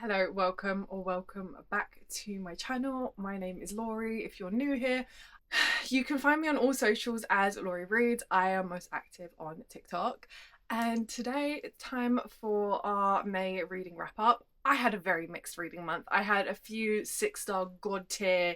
Hello, welcome back to my channel. My name is Laurie. If you're new here, you can find me on all socials as Lauriereadz. I am most active on TikTok. And today it's time for our May reading wrap up. I had a very mixed reading month. I had a few 6-star god tier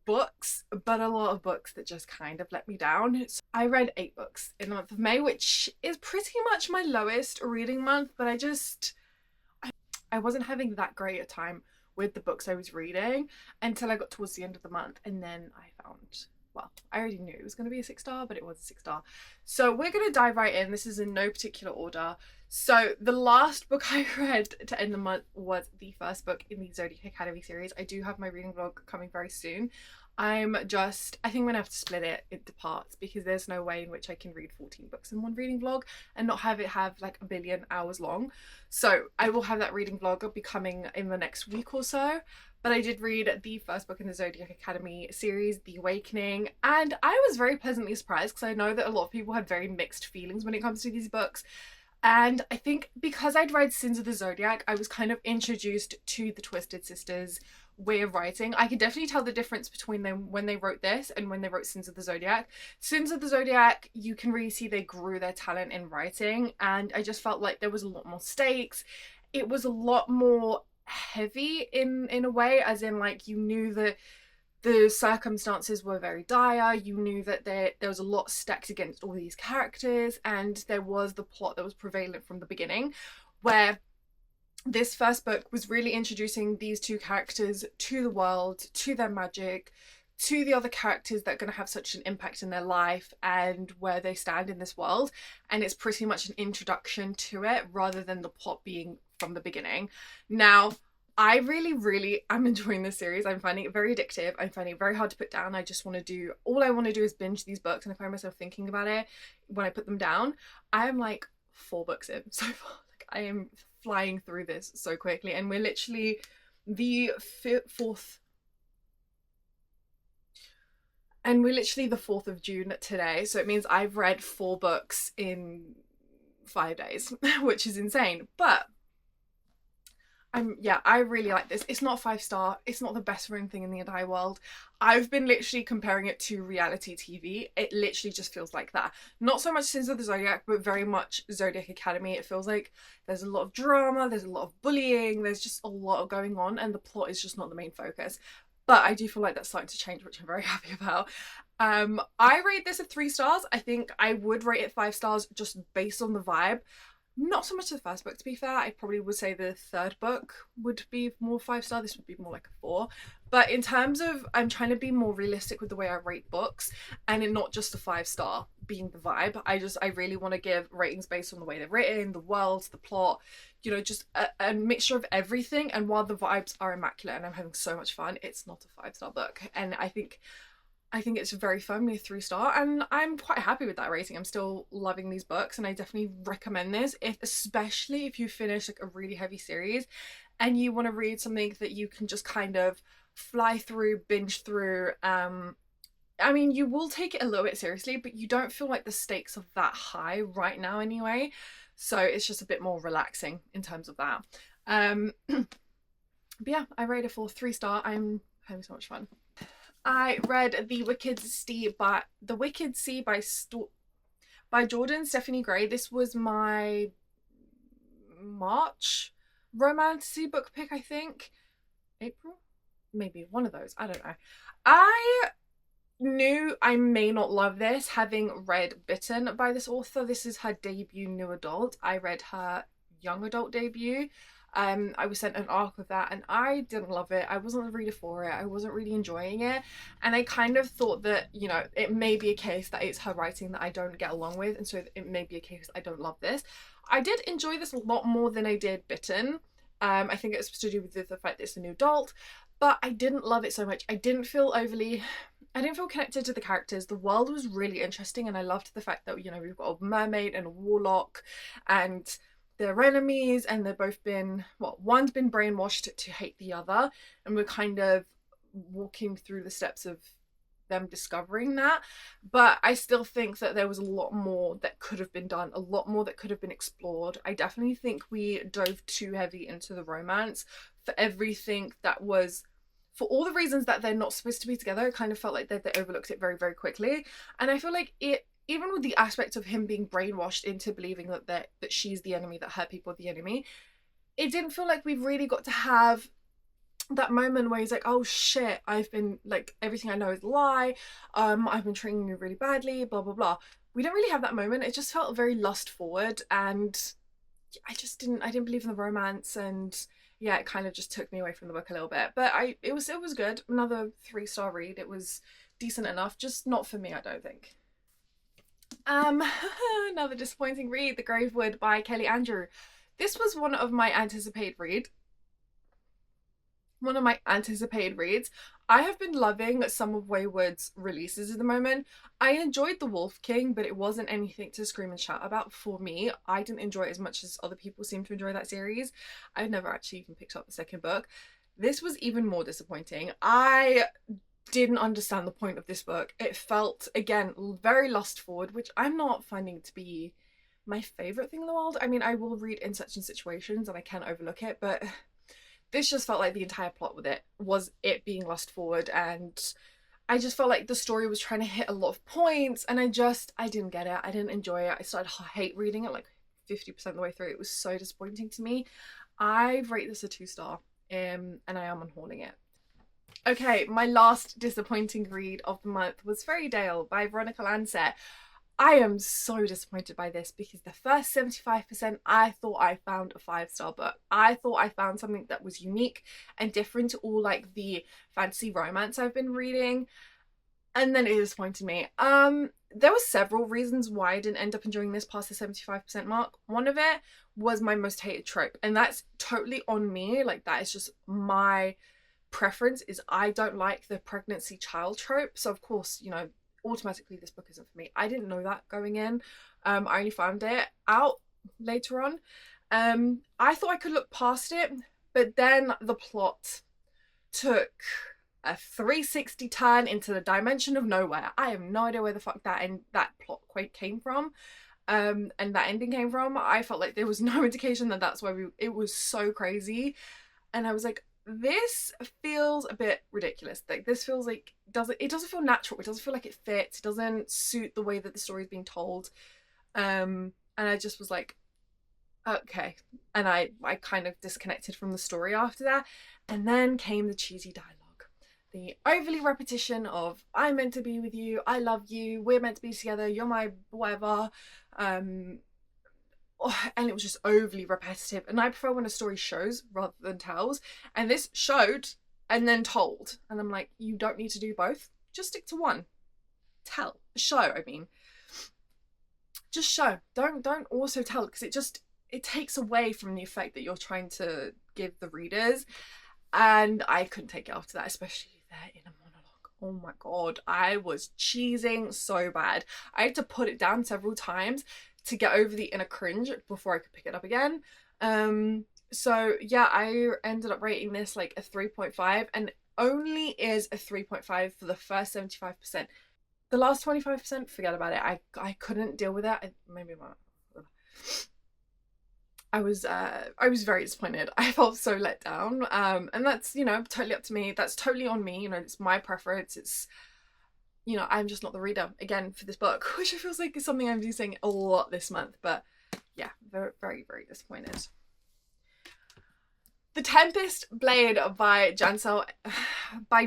books, but a lot of books that just kind of let me down. So I read 8 books in the month of May, which is pretty much my lowest reading month, but I wasn't having that great a time with the books I was reading until I got towards the end of the month, and then I found, well, I already knew it was going to be a 6-star, but it was a 6-star. So we're going to dive right in. This is in no particular order. So the last book I read to end the month was the first book in the Zodiac Academy series. I do have my reading vlog coming very soon. I think I'm gonna have to split it into parts because there's no way in which I can read 14 books in one reading vlog and not have it have like a billion hours long. So I will have that reading vlog be coming in the next week or so. But I did read the first book in the Zodiac Academy series, The Awakening, and I was very pleasantly surprised because I know that a lot of people had very mixed feelings when it comes to these books. And I think because I'd read Sins of the Zodiac, I was kind of introduced to the Twisted Sisters' way of writing. I could definitely tell the difference between them when they wrote this and when they wrote Sins of the Zodiac. Sins of the Zodiac, you can really see they grew their talent in writing, and I just felt like there was a lot more stakes. It was a lot more heavy in a way, as in like you knew that the circumstances were very dire. You knew that there was a lot stacked against all these characters, and there was the plot that was prevalent from the beginning, where this first book was really introducing these two characters to the world, to their magic, to the other characters that are going to have such an impact in their life and where they stand in this world. And it's pretty much an introduction to it rather than the plot being from the beginning. Now, I really am enjoying this series. I'm finding it very addictive. I'm finding it very hard to put down. All I want to do is binge these books, and I find myself thinking about it when I put them down. I am like 4 books in so far. Like, I am flying through this so quickly, and we're literally the 4th of June today, so it means I've read 4 books in 5 days, which is insane. But I really like this. It's not 5-star. It's not the best written thing in the entire world. I've been literally comparing it to reality TV. It literally just feels like that. Not so much Sins of the Zodiac, but very much Zodiac Academy. It feels like there's a lot of drama, there's a lot of bullying, there's just a lot going on, and the plot is just not the main focus. But I do feel like that's starting to change, which I'm very happy about. I rate this at 3 stars. I think I would rate it 5 stars just based on the vibe. Not so much the first book, to be fair. I probably would say the third book would be more 5-star. This would be more like a 4. But in terms of, I'm trying to be more realistic with the way I rate books, and it not just a 5-star being the vibe. I really want to give ratings based on the way they're written, the world, the plot, you know, just a mixture of everything. And while the vibes are immaculate and I'm having so much fun, it's not a 5-star book. And I think it's very firmly a 3-star, and I'm quite happy with that rating. I'm still loving these books, and I definitely recommend this, especially if you finish like a really heavy series and you want to read something that you can just kind of fly through, binge through. I mean, you will take it a little bit seriously, but you don't feel like the stakes are that high right now anyway. So it's just a bit more relaxing in terms of that. But yeah, I rate it for 3-star. I'm having so much fun. I read The Wicked Sea by Jordan Stephanie Gray. This was my March romance book pick, I think. April? Maybe one of those. I don't know. I knew I may not love this, having read Bitten by this author. This is her debut new adult. I read her young adult debut. I was sent an arc of that, and I didn't love it. I wasn't a reader for it. I wasn't really enjoying it, and I kind of thought that, you know, it may be a case that it's her writing that I don't get along with, and so it may be a case I don't love this. I did enjoy this a lot more than I did Bitten. I think it's to do with the fact that it's a new adult, but I didn't love it so much. I didn't feel connected to the characters. The world was really interesting, and I loved the fact that, you know, we've got a mermaid and a warlock, and they're enemies, and they've both been, well, one's been brainwashed to hate the other, and we're kind of walking through the steps of them discovering that. But I still think that there was a lot more that could have been done, a lot more that could have been explored. I definitely think we dove too heavy into the romance for everything that was, for all the reasons that they're not supposed to be together. It kind of felt like they overlooked it very, very quickly. And I feel like it, even with the aspect of him being brainwashed into believing that she's the enemy, that her people are the enemy, it didn't feel like we've really got to have that moment where he's like, oh shit, I've been like, everything I know is a lie, I've been treating you really badly, blah blah blah. We don't really have that moment. It just felt very lust forward, and I didn't believe in the romance, and yeah, it kind of just took me away from the book a little bit. But it was good. Another 3-star read. It was decent enough, just not for me, I don't think. Another disappointing read, The Gravewood by Kelly Andrew. This was one of my anticipated reads. I have been loving some of Wayward's releases at the moment. I enjoyed The Wolf King, but it wasn't anything to scream and shout about for me. I didn't enjoy it as much as other people seem to enjoy that series. I've never actually even picked up the second book. This was even more disappointing. I didn't understand the point of this book. It felt, again, very lust forward, which I'm not finding to be my favourite thing in the world. I mean, I will read in such situations and I can't overlook it, but this just felt like the entire plot with it was it being lust forward, and I just felt like the story was trying to hit a lot of points, and I didn't get it. I didn't enjoy it. I started to hate reading it like 50% of the way through. It was so disappointing to me. I've rated this a 2-star, and I am unhauling it. Okay, my last disappointing read of the month was Fairy Tale by Veronica Lansett. I am so disappointed by this because the first 75% I thought I found a 5-star book. I thought I found something that was unique and different to all like the fantasy romance I've been reading, and then it disappointed me. There were several reasons why I didn't end up enjoying this past the 75% mark. One of it was my most hated trope, and that's totally on me. Like, that is just my preference, is I don't like the pregnancy child trope. So of course, you know, automatically this book isn't for me. I didn't know that going in. I only found it out later on. I thought I could look past it, but then the plot took a 360 turn into the dimension of nowhere. I have no idea where the fuck that plot quite came from, and that ending came from. I felt like there was no indication that that's where it was so crazy, and I was like, this feels a bit ridiculous. Like, this feels like it doesn't feel natural. It doesn't feel like it fits. It doesn't suit the way that the story is being told. And I just was like, okay. And I kind of disconnected from the story after that. And then came the cheesy dialogue, the overly repetition of I'm meant to be with you, I love you, we're meant to be together, you're my whatever. And it was just overly repetitive, and I prefer when a story shows rather than tells, and this showed and then told, and I'm like, you don't need to do both, just stick to one. Show, I mean, just show. Don't also tell, because it takes away from the effect that you're trying to give the readers, and I couldn't take it after that, especially there in a monologue. Oh my god, I was cheesing so bad. I had to put it down several times to get over the inner cringe before I could pick it up again. So yeah, I ended up rating this like a 3.5, and only is a 3.5 for the first 75%. The last 25%, forget about it. I couldn't deal with it. I was very disappointed. I felt so let down. And that's, you know, totally up to me. That's totally on me. You know, it's my preference. It's, you know, I'm just not the reader, again, for this book, which I feels like is something I'm saying a lot this month. But yeah, very, very, very disappointed. The Tempest Blade by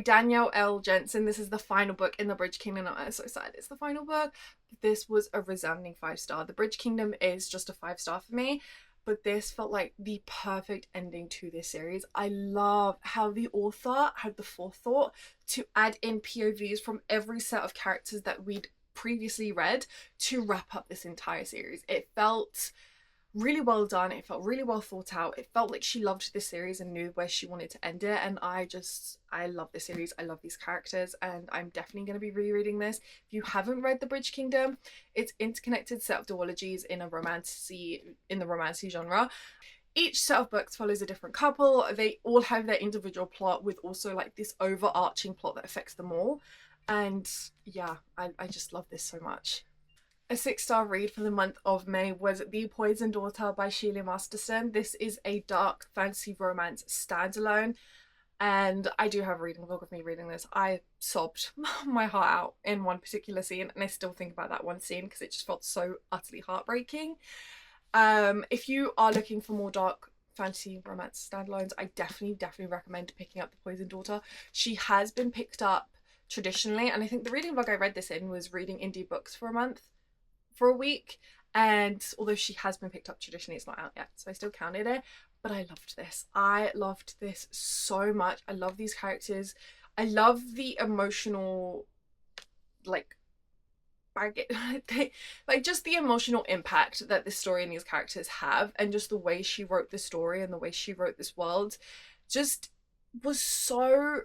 Danielle L. Jensen. This is the final book in the Bridge Kingdom. I'm so sad it's the final book. This was a resounding 5-star. The Bridge Kingdom is just a 5-star for me, but this felt like the perfect ending to this series. I love how the author had the forethought to add in POVs from every set of characters that we'd previously read to wrap up this entire series. It felt really well done. It felt really well thought out. It felt like she loved this series and knew where she wanted to end it. And I love this series. I love these characters, and I'm definitely going to be rereading this. If you haven't read The Bridge Kingdom, it's interconnected set of duologies in the romance genre. Each set of books follows a different couple. They all have their individual plot with also like this overarching plot that affects them all. And yeah, I just love this so much. A 6-star read for the month of May was The Poisoned Daughter by Sheila Masterson. This is a dark fantasy romance standalone, and I do have a reading vlog of me reading this. I sobbed my heart out in one particular scene, and I still think about that one scene because it just felt so utterly heartbreaking. If you are looking for more dark fantasy romance standalones, I definitely recommend picking up The Poisoned Daughter. She has been picked up traditionally, and I think the reading vlog I read this in was reading indie books for a week, and although she has been picked up traditionally, it's not out yet, so I still counted it. But I loved this so much. I love these characters. I love the emotional, like like just the emotional impact that this story and these characters have, and just the way she wrote the story and the way she wrote this world just was so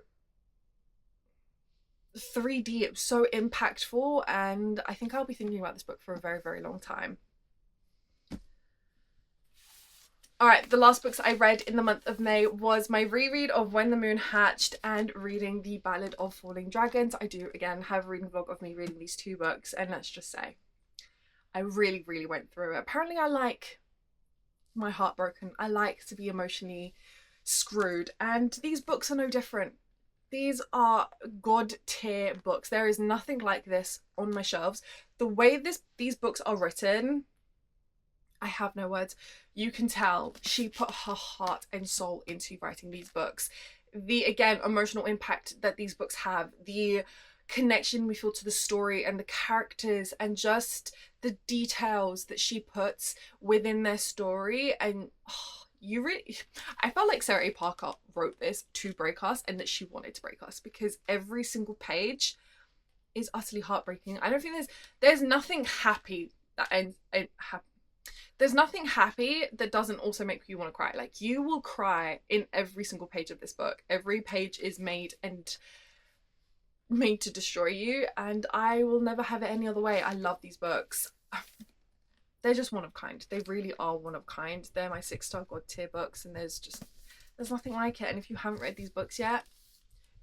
3D. It was so impactful, and I think I'll be thinking about this book for a very long time. Alright, the last books I read in the month of May was my reread of When the Moon Hatched and reading The Ballad of Falling Dragons. I do, again, have a reading vlog of me reading these 2 books, and let's just say, I really went through it. Apparently I like my heart broken. I like to be emotionally screwed, and these books are no different. These are god tier books. There is nothing like this on my shelves. The way these books are written, I have no words. You can tell she put her heart and soul into writing these books. The, again, emotional impact that these books have, the connection we feel to the story and the characters, and just the details that she puts within their story. And I felt like Sarah A. Parker wrote this to break us, and that she wanted to break us, because every single page is utterly heartbreaking. I don't think there's nothing happy that ends happy. There's nothing happy that doesn't also make you want to cry. Like, you will cry in every single page of this book. Every page is made to destroy you, and I will never have it any other way. I love these books. They're just one of kind. They really are one of kind. They're my 6-star god tier books, and there's nothing like it. And if you haven't read these books yet,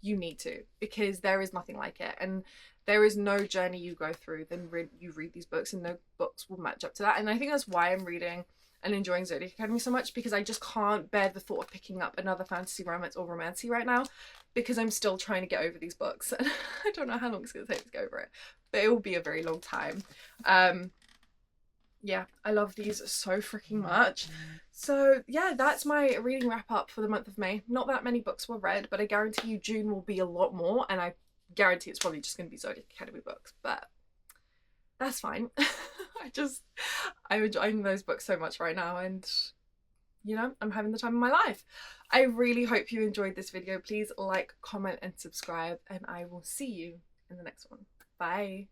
you need to, because there is nothing like it. And there is no journey you go through then you read these books, and no books will match up to that. And I think that's why I'm reading and enjoying Zodiac Academy so much, because I just can't bear the thought of picking up another fantasy romance or romancy right now, because I'm still trying to get over these books. And I don't know how long it's going to take to get over it, but it will be a very long time. Yeah, I love these so freaking much. So yeah, that's my reading wrap up for the month of May. Not that many books were read, but I guarantee you June will be a lot more, and I guarantee it's probably just going to be Zodiac Academy books, but that's fine. I'm enjoying those books so much right now, and you know, I'm having the time of my life. I really hope you enjoyed this video. Please like, comment and subscribe, and I will see you in the next one. Bye.